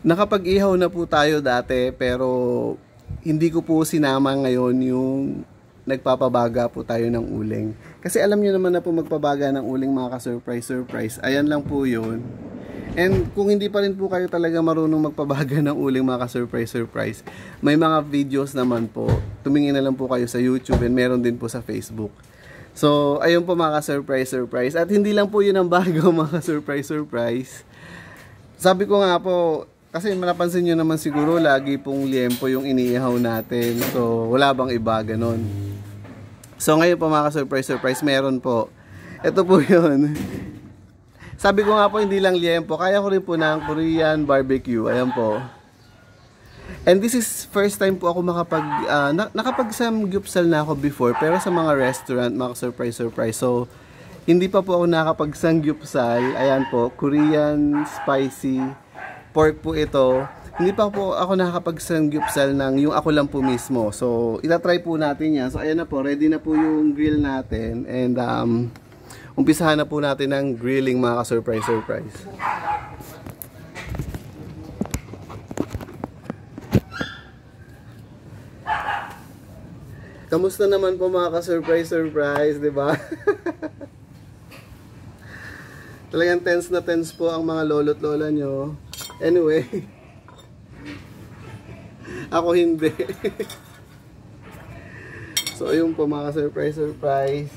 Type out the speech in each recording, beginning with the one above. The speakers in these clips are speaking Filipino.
Nakapag-ihaw na po tayo dati pero hindi ko po sinama ngayon yung nagpapabaga po tayo ng uling. Kasi alam niyo naman na po magpabaga ng uling mga ka-surprise. Ayan lang po yun. And kung hindi pa rin po kayo talaga marunong magpabaga ng uling mga ka-surprise, may mga videos naman po. Tumingin na lang po kayo sa YouTube and meron din po sa Facebook. So, ayun po mga ka-surprise. At hindi lang po yun ang bago mga ka-surprise. Sabi ko nga po, kasi napansin nyo naman siguro, lagi pong liempo yung iniihaw natin. So, wala bang iba, ganon. So, ngayon po mga ka-surprise, meron po. Ito po yun. Sabi ko nga po, hindi lang liempo. Kaya ko rin po ng Korean barbecue. Ayan po. And this is first time po ako nakapag-samgyupsal na ako before. Pero sa mga restaurant, mga surprise. So, hindi pa po ako nakapag-samgyupsal. Ayan po, Korean spicy pork po ito. Hindi pa po ako nakakapag-samgyupsal ng yung ako lang po mismo. So, itatry po natin yan. So, ayan na po. Ready na po yung grill natin. And, umpisahan na po natin ng grilling mga ka-surprise. Kamusta naman po mga ka-surprise, di ba? Talagang tense na tense po ang mga lolo't lola nyo. Anyway, ako hindi. So, ayun po mga surprise.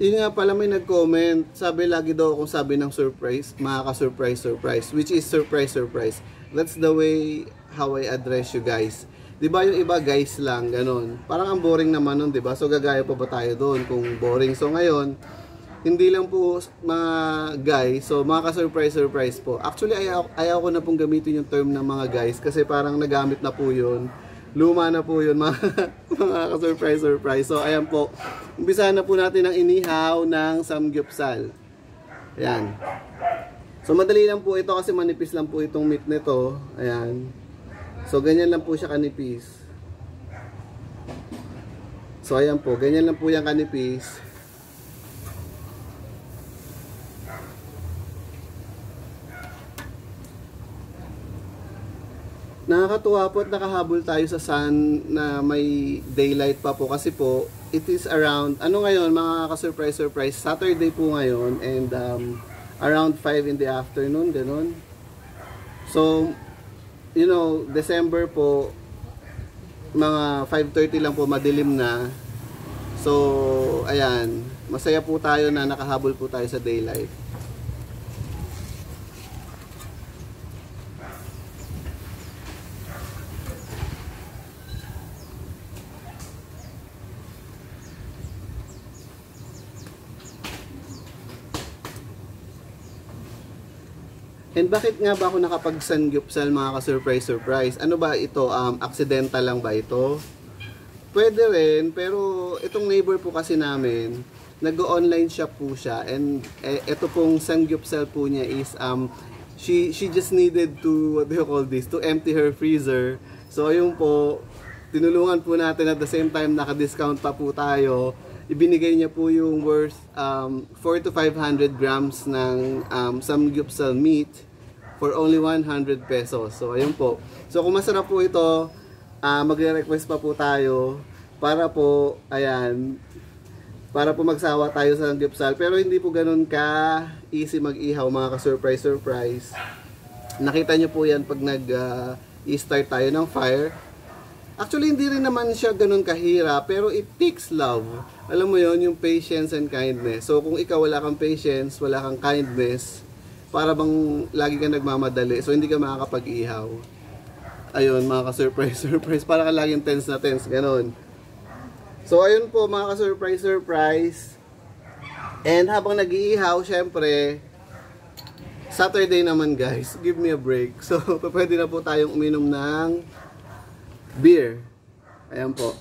Yun nga pala may nag-comment. Sabi lagi daw akong sabi ng surprise, mga ka-surprise. Which is surprise. That's the way how I address you guys. Diba yung iba guys lang, ganun. Parang ang boring naman nun, diba? So, gagaya pa ba tayo doon kung boring? So, ngayon, hindi lang po mga guys, so mga ka-surprise po. Actually, ayaw ko na pong gamitin yung term ng mga guys kasi parang nagamit na po yun. Luma na po yun mga, mga ka-surprise. So, ayan po. Umpisahan na po natin ang inihaw ng samgyupsal. Ayan. So, madali lang po ito kasi manipis lang po itong meat nito. Ayan. So, ganyan lang po siya kanipis. So, ayan po. Ganyan lang po yung kanipis. Nakakatuwa po at nakahabol tayo sa sun na may daylight pa po kasi po it is around, ano ngayon mga ka-surprise, Saturday po ngayon and around 5 in the afternoon, ganun. So, you know, December po, mga 5:30 lang po, madilim na. So, ayan, masaya po tayo na nakahabol po tayo sa daylight. And bakit nga ba ako nakapag-samgyupsal mga ka-surprise? Ano ba ito? Accidental lang ba ito? Pwede rin, pero itong neighbor po kasi namin, nag-online shop po siya. And ito pong samgyupsal po niya is, she just needed to, what do you call this? To empty her freezer. So ayun po, tinulungan po natin at the same time, naka-discount pa po tayo. Ibinigay niya po yung worth 400 to 500 grams ng samgyupsal meat for only 100 pesos. So, ayun po. So, kung masarap po ito, magre-request pa po tayo para po, ayan, para po magsawa tayo sa samgyupsal. Pero hindi po ganun ka-easy mag-ihaw, mga ka-surprise. Nakita niyo po yan pag nag-start tayo ng fire. Actually, hindi rin naman siya ganun kahirap, pero it takes love. Alam mo yon, yung patience and kindness. So, kung ikaw wala kang patience, wala kang kindness, para bang lagi ka nagmamadali, so hindi ka makakapag-ihaw. Ayun, mga ka-surprise. Para ka laging tense na tense, ganun. So, ayun po, mga ka-surprise. And habang nag-iihaw, syempre, Saturday naman guys, give me a break. So, pwede na po tayong uminom ng beer. Ayan po.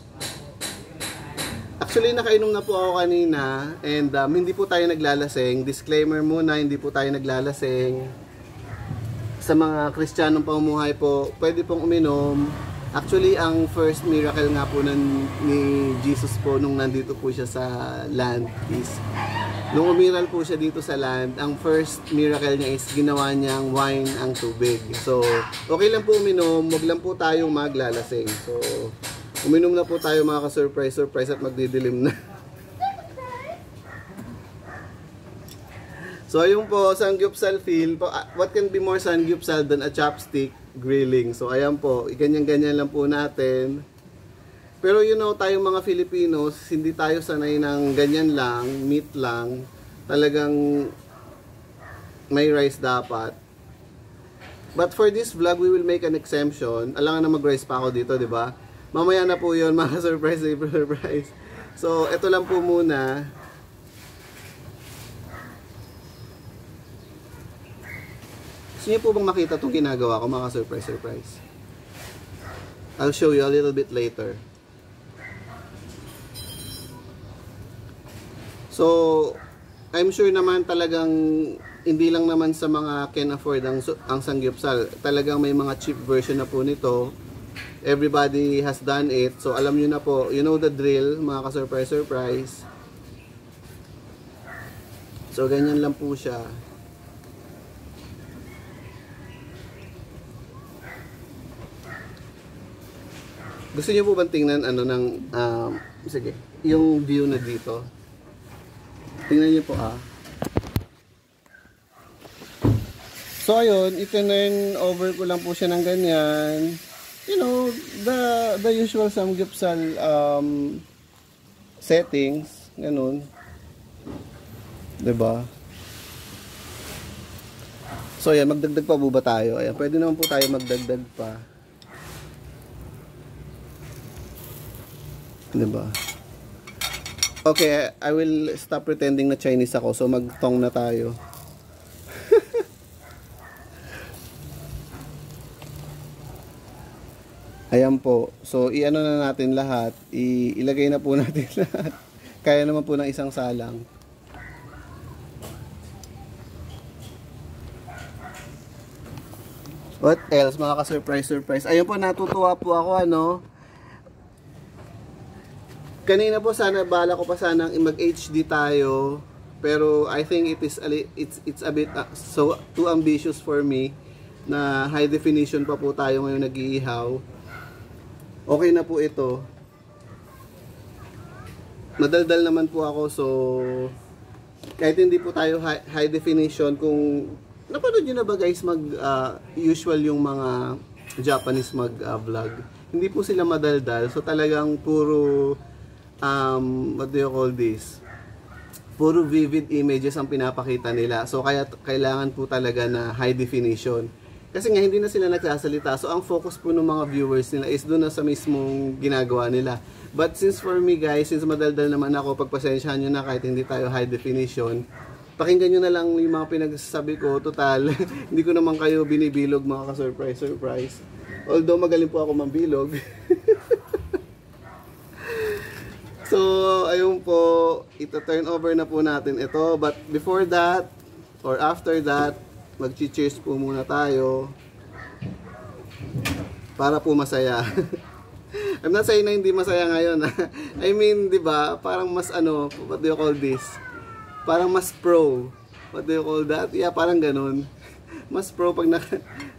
Actually, nakainom na po ako kanina and hindi po tayo naglalasing. Disclaimer muna, hindi po tayo naglalasing. Sa mga Kristiyanong pamumuhay po, pwede pong uminom Actually, ang first miracle nga po ni Jesus po nung nandito po siya sa land is, nung umiral po siya dito sa land, ang first miracle niya is ginawa niyang wine ang tubig. So, okay lang po uminom, wag lang po tayong maglalasing. So, uminom na po tayo mga ka-surprise at magdidilim na. So, ayun po, sangyupsal feel. What can be more sangyupsal than a chopstick grilling? So, ayan po, ganyan-ganyan lang po natin. Pero you know, tayong mga Filipinos, hindi tayo sanay ng ganyan lang, meat lang. Talagang may rice dapat. But for this vlog, we will make an exemption. Alangan na mag-rice pa ako dito, di ba? Mamaya na po yun, mga surprise. So, ito lang po muna. Gusto niyo po bang makita itong ginagawa ko, mga surprise? I'll show you a little bit later. So, I'm sure naman talagang hindi lang naman sa mga can afford ang sangyupsal. Talagang may mga cheap version na po nito. Everybody has done it. So, alam niyo na po, you know the drill, mga ka-surprise. So, ganyan lang po siya. Gusto niyo po bang tingnan sige, yung view na dito? Tingnan niyo po So ayun, i-turn over ko lang po siya ng ganyan. You know, the usual samgyeopsal settings, ganun. 'Di ba? So ayan, magdagdag pa po ba tayo? Ayan, pwede naman po tayo magdagdag pa. Diba? Okay, I will stop pretending na Chinese ako. So mag-tong na tayo. Ayan po. So i-ano na natin lahat. Ilagay na po natin lahat. Kaya naman po ng isang salang. What else, mga ka-surprise? Ayun po, natutuwa po ako, kanina po sana bala ko pa sanang mag-HD tayo, pero I think it's a bit so too ambitious for me na high definition pa po tayo ngayon nag-iihaw. Okay na po ito. Madaldal naman po ako, so kahit hindi po tayo high definition, kung napanood nyo na ba guys usual yung mga Japanese vlog, hindi po sila madaldal, so talagang puro what do you call this? Puro vivid images ang pinapakita nila. So kaya kailangan po talaga na high definition. Kasi nga hindi na sila nagsasalita. So ang focus po ng mga viewers nila is doon na sa mismong ginagawa nila. But since for me guys, since madaldal naman ako, pagpasensyahan nyo na kahit hindi tayo high definition, pakinggan nyo na lang yung mga pinagsasabi ko. Total, hindi ko naman kayo binibilog, mga ka-surprise. Although magaling po ako mambilog. So, ayun po, ito-turn over na po natin ito. But before that, or after that, mag-cheers po muna tayo. Para po masaya. I'm not saying na hindi masaya ngayon. I mean, di ba, parang mas what do you call this? Parang mas pro. What do you call that? Yeah, parang ganun. Mas pro pag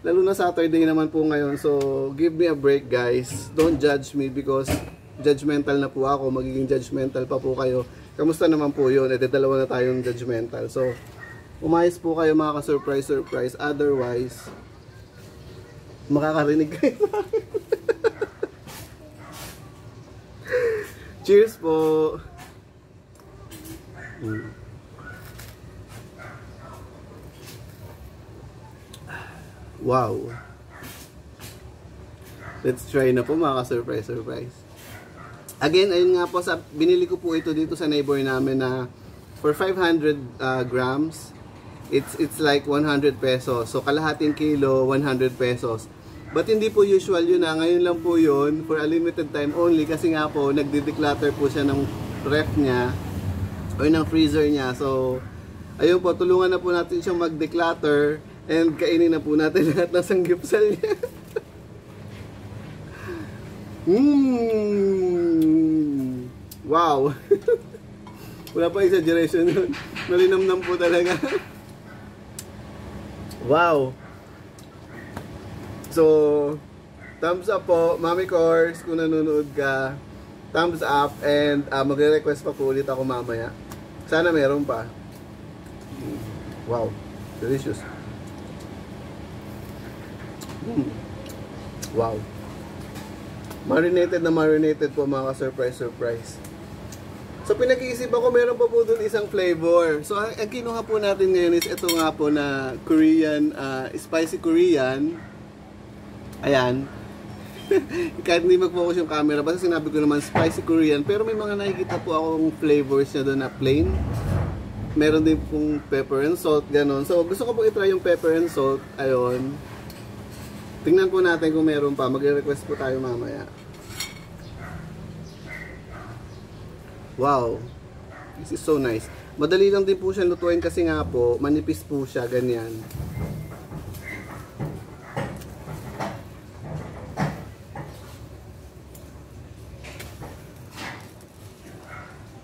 lalo na Saturday naman po ngayon. So, give me a break guys. Don't judge me because judgmental na po ako, magiging judgmental pa po kayo. Kamusta naman po yun? Dalawa na tayong judgmental. So, umayos po kayo mga ka-surprise. Otherwise, makakarinig kayo. Cheers po! Wow! Let's try na po mga ka-surprise. Again, ayun nga po, binili ko po ito dito sa neighbor namin na for 500 grams, it's like 100 pesos. So, kalahating kilo, 100 pesos. But hindi po usual yun ngayon lang po yun, for a limited time only, kasi nga po, nagde-declutter po siya ng ref niya, o ng freezer niya. So, ayun po, tulungan na po natin siyang mag-declutter, and kainin na po natin lahat ng sanggipsal niya. Wow. Wala pa exaggeration yun. Malinamnam po talaga. Wow. So, thumbs up po, Mami Cors, kung nanonood ka. Thumbs up, and magre-request pa po ulit ako mamaya. Sana meron pa. Wow, delicious. Wow. Marinated na marinated po, mga surprise. So pinag-iisipan ko, meron pa po doon isang flavor. So ang kinuha po natin ngayon is ito nga po na Korean, spicy Korean. Ayan. Kahit hindi mag-focus yung camera, basta sinabi ko naman spicy Korean. Pero may mga nakikita po akong flavors niya doon na plain. Meron din pong pepper and salt, ganon. So gusto ko po i-try yung pepper and salt. Ayun. Tingnan po natin kung meron pa. Magre-request po tayo mamaya. Wow, this is so nice. Madali lang din po siya lutuin kasi nga po, manipis po siya, ganyan.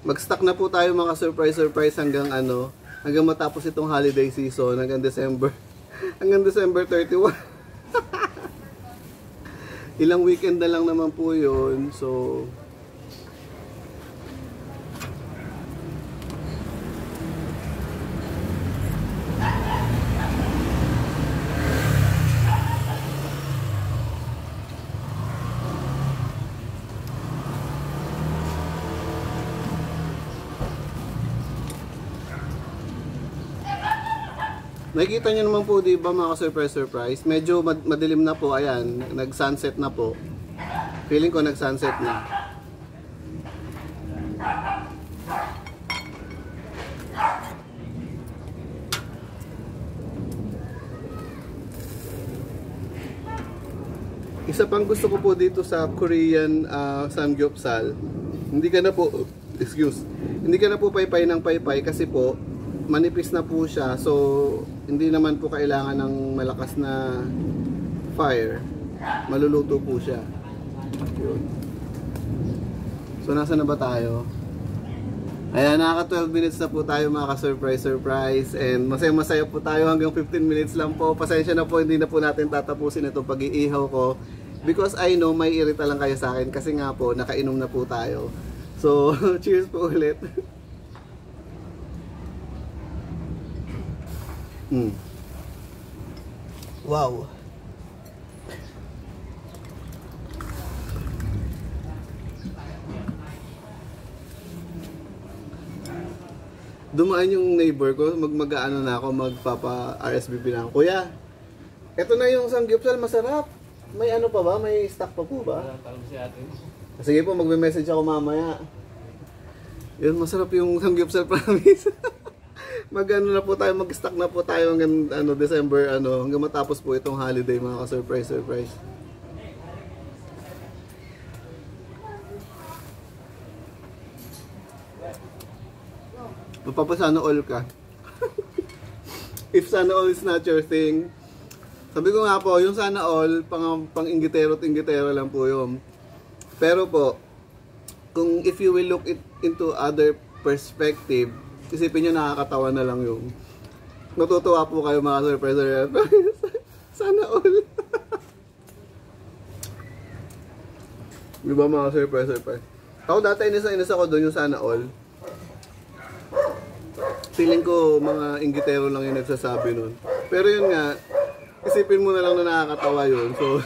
Mag-stock na po tayo, mga surprise hanggang hanggang matapos itong holiday season, hanggang December. Hanggang December 31. Ilang weekend na lang naman po 'yon. So nakikita nyo naman po, di ba, mga surprise. Medyo madilim na po, ayan, nag-sunset na po. Feeling ko nag-sunset na. Isa pang gusto ko po dito sa Korean samgyeopsal, hindi ka na po paypay ng paypay kasi po manipis na po siya, so hindi naman po kailangan ng malakas na fire, maluluto po siya. Yun. So nasa na ba tayo? Ayan, naka 12 minutes na po tayo, mga ka-surprise, and masaya po tayo hanggang 15 minutes lang po. Pasensya na po, hindi na po natin tatapusin itong pag-iihaw ko because I know may irita lang kayo sa akin kasi nga po nakainom na po tayo. So cheers po ulit. Wow. Dumaan yung neighbor ko, mag-ano na ako, magpapa-RSVP na ako. Kuya, eto na yung samgyeopsal, masarap. May ano pa ba? May stock pa po ba? Sige po, magme-message ako mamaya. Yun, masarap yung samgyeopsal, promise. Mag-ano na po tayo, mag-stock na po tayo hanggang December, hanggang matapos po itong holiday, mga ka-surprise. Magpapasana all ka. If sana all is not your thing. Sabi ko nga po, yung sana all, pang-inggitero lang po yun. Pero po, if you will look into other perspective, isipin nyo, nakakatawa na lang yung natutuwa po kayo, mga surprise. Sana all. Diba, mga surprise. Ako dati inis ako doon yung sana all. Feeling ko mga inggitero lang yung nagsasabi nun. Pero yun nga, isipin mo na lang na nakakatawa yun. So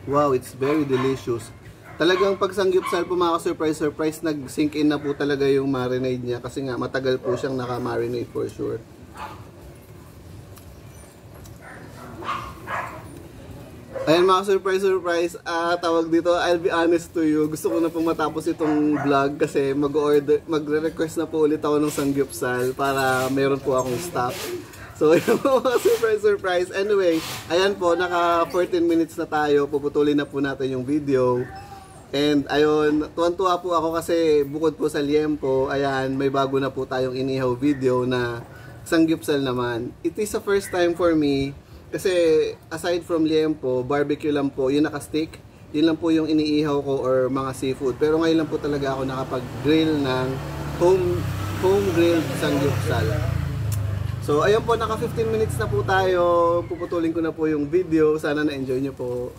wow, it's very delicious. Talagang pag samgyeopsal po, mga surprise, nag-sink in na po talaga yung marinade niya kasi nga matagal po siyang naka-marinade for sure. Ayan, mga surprise, tawag dito, I'll be honest to you, gusto ko na pong matapos itong vlog kasi magre-request na po ulit ako ng samgyeopsal para meron po akong stock. So, yun po, mga surprise. Anyway, ayan po, naka 14 minutes na tayo. Puputulin na po natin yung video. And ayun, tuwan-tuwa po ako kasi bukod po sa liempo, ayan, may bago na po tayong inihaw video na sangyupsal naman. It is a first time for me kasi aside from liempo, barbecue lang po, yung naka-stick, yun lang po yung iniihaw ko or mga seafood. Pero ngayon lang po talaga ako nakapag-grill ng home grilled sangyupsal. So ayun po, naka 15 minutes na po tayo. Puputulin ko na po yung video. Sana na-enjoy nyo po.